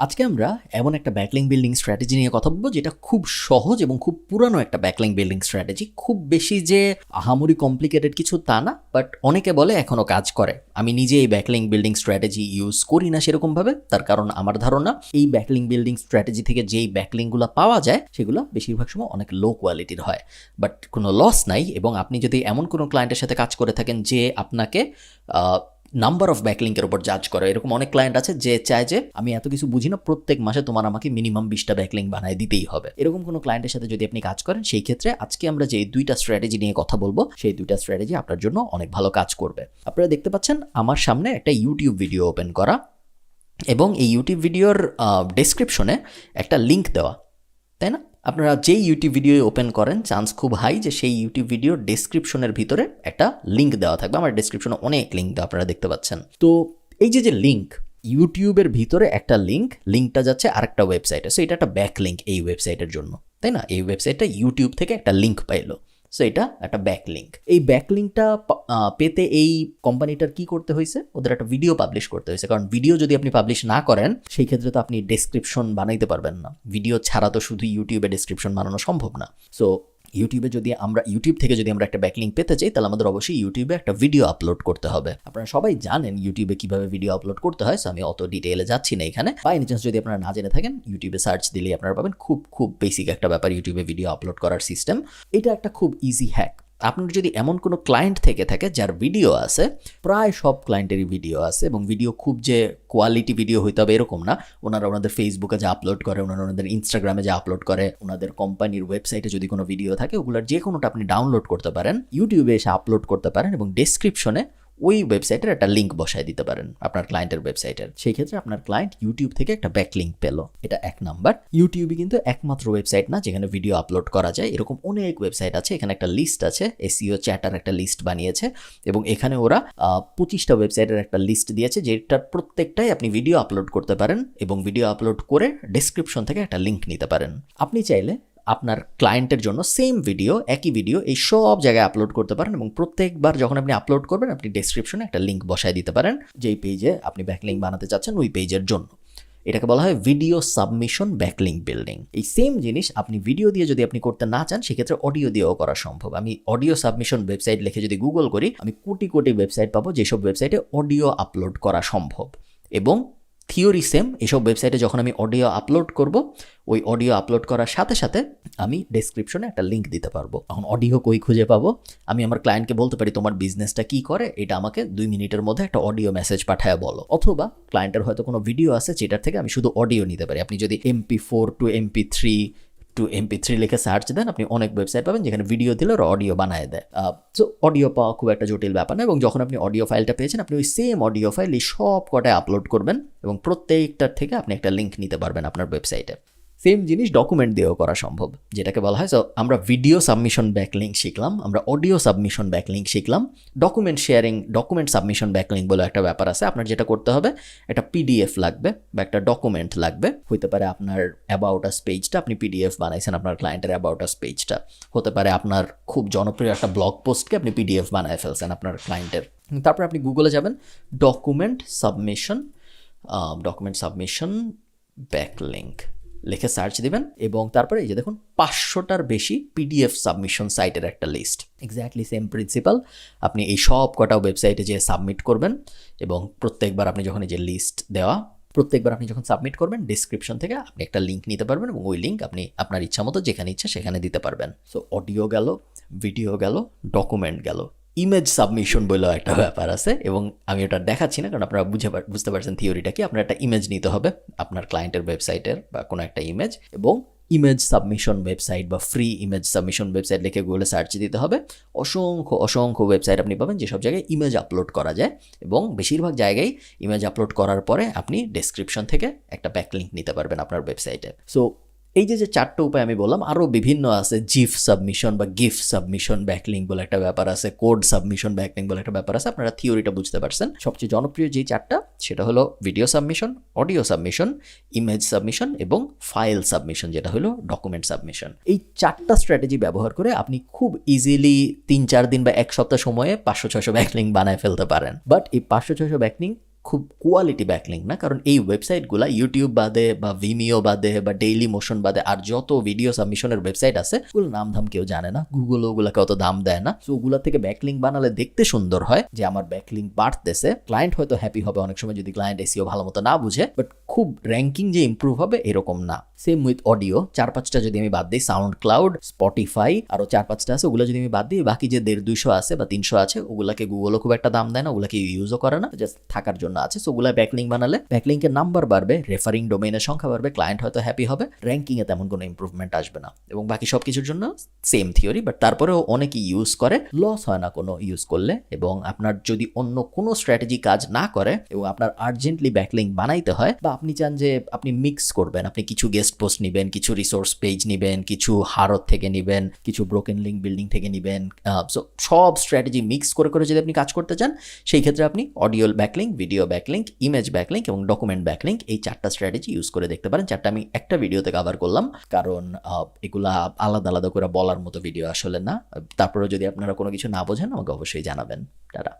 আজকে আমরা এমন একটা ব্যাকলিং বিল্ডিং স্ট্র্যাটেজি নিয়ে কথা বলবো যেটা খুব সহজ এবং খুব পুরানো একটা ব্যাকলিং বিল্ডিং স্ট্র্যাটেজি। খুব বেশি যে আহামরি কমপ্লিকেটেড কিছু তা না, বাট অনেকে বলে এখনও কাজ করে। আমি নিজে এই ব্যাকলিং বিল্ডিং স্ট্র্যাটেজি ইউজ করি না সেরকমভাবে, তার কারণ আমার ধারণা এই ব্যাকলিং বিল্ডিং স্ট্র্যাটেজি থেকে যেই ব্যাকলিংগুলো পাওয়া যায় সেগুলো বেশিরভাগ সময় অনেক লো কোয়ালিটির হয়, বাট কোনো লস নাই। এবং আপনি যদি এমন কোনো ক্লায়েন্টের সাথে কাজ করে থাকেন যে আপনাকে নাম্বার অফ ব্যাকলিংকের উপর জাজ করে, এরকম অনেক ক্লায়েন্ট আছে যে চায় যে আমি এত কিছু বুঝি না, প্রত্যেক মাসে তোমার আমাকে মিনিমাম 20টা ব্যাকলিং বানায় দিতেই হবে। এরকম কোনো ক্লায়েন্টের সাথে যদি আপনি কাজ করেন, সেই ক্ষেত্রে আজকে আমরা যে দুইটা স্ট্র্যাটেজি নিয়ে কথা বলবো, সেই দুইটা স্ট্র্যাটেজি আপনার জন্য অনেক ভালো কাজ করবে। আপনারা দেখতে পাচ্ছেন আমার সামনে একটা ইউটিউব ভিডিও ওপেন করা, এবং এই ইউটিউব ভিডিওর ডেসক্রিপশনে একটা লিঙ্ক দেওয়া, তাই না? আপনারা যেই ইউটিউব ভিডিও ওপেন করেন, চান্স খুব হাই যে সেই ইউটিউব ভিডিওর ডেসক্রিপশনের ভিতরে একটা লিঙ্ক দেওয়া থাকবে। আমার ডেসক্রিপশনে অনেক লিঙ্ক দেওয়া আপনারা দেখতে পাচ্ছেন। তো এই যে লিঙ্ক, ইউটিউবের ভিতরে একটা লিঙ্কটা যাচ্ছে আরেকটা ওয়েবসাইটে, সো এটা একটা ব্যাক লিঙ্ক এই ওয়েবসাইটের জন্য, তাই না? এই ওয়েবসাইটটা ইউটিউব থেকে একটা লিঙ্ক পাইলো, সো এটা একটা ব্যাকলিঙ্ক। এই ব্যাকলিঙ্কটা পেতে এই কোম্পানিটার কি করতে হয়েছে? ওদের একটা ভিডিও পাবলিশ করতে হয়েছে, কারণ ভিডিও যদি আপনি পাবলিশ না করেন সেই ক্ষেত্রে তো আপনি ডেসক্রিপশন বানাইতে পারবেন না। ভিডিও ছাড়া তো শুধু ইউটিউবে ডেসক্রিপশন বানানো সম্ভব না। সো ইউটিউব থেকে যদি আমরা একটা ব্যাকলিঙ্ক পেতে চাই, তাহলে আমাদের অবশ্যই ইউটিউবে একটা ভিডিও আপলোড করতে হবে। আপনারা সবাই জানেন ইউটিউবে কিভাবে ভিডিও আপলোড করতে হয়, সো আমি অত ডিটেইলে যাচ্ছি না এখানে। বাই এনি চান্স যদি আপনারা না জেনে থাকেন, ইউটিউবে সার্চ দিলেই আপনারা পাবেন। খুব বেসিক একটা ব্যাপার ইউটিউবে ভিডিও আপলোড করার সিস্টেম। এটা একটা খুব ইজি হ্যাক। আপনার যদি এমন কোনো ক্লায়েন্ট থেকে থাকে যার ভিডিও আছে, প্রায় সব ক্লায়েন্টেরই ভিডিও আছে, এবং ভিডিও খুব যে কোয়ালিটি ভিডিও হইতে হবে এরকম না। ওনাদের ফেসবুকে যা আপলোড করে, ওনাদের ইনস্টাগ্রামে যা আপলোড করে, ওনাদের কোম্পানির ওয়েবসাইটে যদি কোনো ভিডিও থাকে, ওগুলোর যে কোনোটা আপনি ডাউনলোড করতে পারেন, ইউটিউবে এসে আপলোড করতে পারেন, এবং ডেসক্রিপশনে ওই ওয়েবসাইটের একটা লিঙ্ক বসায় দিতে পারেন আপনার ক্লায়েন্টের ওয়েবসাইটের। সেই ক্ষেত্রে আপনার ক্লায়েন্ট ইউটিউব থেকে একটা ব্যাকলিঙ্ক পেল। এটা এক নাম্বার। ইউটিউবে কিন্তু একমাত্র ওয়েবসাইট না যেখানে ভিডিও আপলোড করা যায়, এরকম অনেক ওয়েবসাইট আছে। এখানে একটা লিস্ট আছে, এসইও চ্যাটার একটা লিস্ট বানিয়েছে, এবং এখানে ওরা 25টা ওয়েবসাইটের একটা লিস্ট দিয়েছে, যেটার প্রত্যেকটাই আপনি ভিডিও আপলোড করতে পারেন, এবং ভিডিও আপলোড করে ডেসক্রিপশন থেকে একটা লিঙ্ক নিতে পারেন। আপনি চাইলে আপনার ক্লায়েন্টের জন্য সেম ভিডিও, একই ভিডিও এই সব জায়গায় আপলোড করতে পারেন, এবং প্রত্যেকবার যখন আপনি আপলোড করবেন, আপনি ডেসক্রিপশনে একটা লিঙ্ক বসায় দিতে পারেন যেই পেজে আপনি ব্যাকলিঙ্ক বানাতে চাচ্ছেন ওই পেজের জন্য। এটাকে বলা হয় ভিডিও সাবমিশন ব্যাকলিঙ্ক বিল্ডিং। এই সেম জিনিস আপনি ভিডিও দিয়ে যদি আপনি করতে না চান, সেক্ষেত্রে অডিও দিয়েও করা সম্ভব। আমি অডিও সাবমিশন ওয়েবসাইট লিখে যদি গুগল করি, আমি কোটি ওয়েবসাইট পাবো যেসব ওয়েবসাইটে অডিও আপলোড করা সম্ভব। এবং থিওরি সেম, এসব ওয়েবসাইটে যখন আমি অডিও আপলোড করব, ওই অডিও আপলোড করার সাথে সাথে আমি ডেসক্রিপশনে একটা লিঙ্ক দিতে পারবো। এখন অডিও কই খুঁজে পাবো? আমি আমার ক্লায়েন্টকে বলতে পারি তোমার বিজনেসটা কি করে, এটা আমাকে 2 মিনিটের মধ্যে একটা অডিও মেসেজ পাঠায় বলো। অথবা ক্লায়েন্টের হয়তো কোনো ভিডিও আছে যেটার থেকে আমি শুধু অডিও নিতে পারি। আপনি যদি MP4 টু MP3 লিখে সার্চ দেন, আপনি অনেক ওয়েবসাইট পাবেন যেখানে ভিডিও দিলে ওরা অডিও বানায় দেয়। সো অডিও পাওয়া খুব একটা জটিল ব্যাপার না, এবং যখন আপনি অডিও ফাইলটা পেয়েছেন, আপনি ওই সেম অডিও ফাইল এই সব কটায় আপলোড করবেন, এবং প্রত্যেকটার থেকে আপনি একটা লিঙ্ক নিতে পারবেন আপনার ওয়েবসাইটে। সেম জিনিস ডকুমেন্ট দিয়েও করা সম্ভব, যেটাকে বলা হয়। সো আমরা ভিডিও সাবমিশন ব্যাকলিঙ্ক শিখলাম, আমরা অডিও সাবমিশন ব্যাকলিঙ্ক শিখলাম, document sharing, document submission backlink বলে একটা ব্যাপার আছে। আপনার যেটা করতে হবে, একটা PDF লাগবে বা একটা ডকুমেন্ট লাগবে। হতে পারে আপনার অ্যাবাউট আস পেজটা আপনি PDF বানাইছেন, আপনার ক্লায়েন্টের অ্যাবাউট আস পেজটা। হতে পারে আপনার খুব জনপ্রিয় একটা ব্লগ পোস্টকে আপনি PDF বানায় ফেলছেন আপনার ক্লায়েন্টের। তারপর আপনি গুগলে যাবেন, ডকুমেন্ট সাবমিশন ব্যাকলিঙ্ক লিখে সার্চ দিবেন, এবং তারপরে এই যে দেখুন 500টার বেশি PDF সাবমিশন সাইটের একটা লিস্ট। Exactly same principal. আপনি এই সব কটা ওয়েবসাইটে যে সাবমিট করবেন, এবং প্রত্যেকবার আপনি যখন এই যে লিস্ট দেওয়া, প্রত্যেকবার আপনি যখন সাবমিট করবেন, ডেসক্রিপশন থেকে আপনি একটা লিঙ্ক নিতে পারবেন, এবং ওই লিঙ্ক আপনি আপনার ইচ্ছা মতো যেখানে ইচ্ছা সেখানে দিতে পারবেন। সো অডিও গেল, ভিডিও গেল, ডকুমেন্ট গেল, ইমেজ সাবমিশন বলেও একটা ব্যাপার আছে, এবং আমি ওটা দেখাচ্ছি না কারণ আপনারা বুঝতে পারছেন থিওরিটা কি। আপনার একটা ইমেজ নিতে হবে আপনার ক্লায়েন্টের ওয়েবসাইটের বা কোনো একটা ইমেজ, এবং ইমেজ সাবমিশন ওয়েবসাইট বা ফ্রি ইমেজ সাবমিশন ওয়েবসাইট লিখে গুগলে সার্চ দিতে হবে। অসংখ্য ওয়েবসাইট আপনি পাবেন যেসব জায়গায় ইমেজ আপলোড করা যায়, এবং বেশিরভাগ জায়গায় ইমেজ আপলোড করার পরে আপনি ডেসক্রিপশন থেকে একটা ব্যাকলিঙ্ক নিতে পারবেন আপনার ওয়েবসাইটে। সো এই যে 4টা উপায় আমি বললাম, আরও বিভিন্ন আছে। জিফ সাবমিশন বা গিফ সাবমিশন ব্যাকলিঙ্ক বলে একটা ব্যাপার আছে, কোড সাবমিশন ব্যাকলিঙ্ক বলে একটা ব্যাপার আছে। আপনারা থিওরিটা বুঝতে পারছেন। সবচেয়ে জনপ্রিয় যেই 4টা, সেটা হলো video submission, audio submission, image submission, এবং ফাইল সাবমিশন, যেটা হলো ডকুমেন্ট সাবমিশন। এই 4টা স্ট্র্যাটেজি ব্যবহার করে আপনি খুব ইজিলি 3-4 দিন বা 1 সপ্তাহ সময়ে 500-600 ব্যাকলিঙ্ক বানায় ফেলতে পারেন। বাট এই 500-600 ব্যাকলিঙ্ক খুব কোয়ালিটি ব্যাকলিঙ্ক না, কারণ এই ওয়েবসাইটগুলো ইউটিউব বাদে বা ভিমিও বাদে বা ডেইলি মোশন বাদে আর যত ভিডিও সাবমিশনের ওয়েবসাইট আছে ওগুলো নাম ধাম কেউ জানে না, গুগল ওগুলোকে অত দাম দেয় না। সো ওগুলা থেকে ব্যাকলিঙ্ক বানালে দেখতে সুন্দর হয় যে আমার ব্যাকলিঙ্ক বাড়তেছে, ক্লায়েন্ট হয়তো হ্যাপি হবে অনেক সময় যদি ক্লায়েন্ট এসিও ভালো মতো না বুঝে, বাট খুব র্যাঙ্কিং যে ইম্প্রুভ হবে এরকম না। সেম উইথ অডিও, 4-5টা যদি আমি বাদ দিই, সাউন্ড ক্লাউড, স্পটিফাই, আরো 4-5টা আছে, ওগুলো যদি আমি বাদ দিই, বাকি যে 150-200 আছে বা 300 আছে, ওগুলাকে গুগলও খুব একটা দাম দেয় না, ওগুলাকে ইউজও করে না, জাস্ট থাকার জন্য আছে। সো ওগুলা ব্যাকলিঙ্ক বানালে ব্যাকলিঙ্কের নাম্বার বাড়বে, রেফারিং ডোমেইনের সংখ্যা বাড়বে, ক্লায়েন্ট হয়তো হ্যাপি হবে, র্যাঙ্কিংয়ে তেমন কোনো ইম্প্রুভমেন্ট আসবে না। এবং বাকি সব কিছুর জন্য সেম থিওরি, বাট তারপরেও অনেকেই ইউজ করে, লস হয় না কোনো ইউজ করলে। এবং আপনার যদি অন্য কোনো স্ট্র্যাটেজি কাজ না করে এবং আপনার আর্জেন্টলি ব্যাকলিঙ্ক বানাইতে হয়, বা আপনি চান যে আপনি মিক্স করবেন, আপনি কিছু গেস্ট পোস্ট নেবেন, কিছু রিসোর্স পেজ নেবেন, কিছু হারত থেকে নেবেন, কিছু ব্রোকেন লিঙ্ক বিল্ডিং থেকে নেবেন, সো সব স্ট্র্যাটেজি মিক্স করে করে যদি আপনি কাজ করতে চান, সেই ক্ষেত্রে আপনি audio backlink, video backlink, image backlink এবং ডকুমেন্ট ব্যাকলিঙ্ক, এই 4টা স্ট্র্যাটেজি ইউজ করে দেখতে পারেন। 4টা আমি একটা ভিডিওতে কভার করলাম, কারণ এগুলা আলাদা আলাদা করে বলার মতো ভিডিও আসলে না। তারপরে যদি আপনারা কোনো কিছু না বোঝেন আমাকে অবশ্যই জানাবেন। টাটা।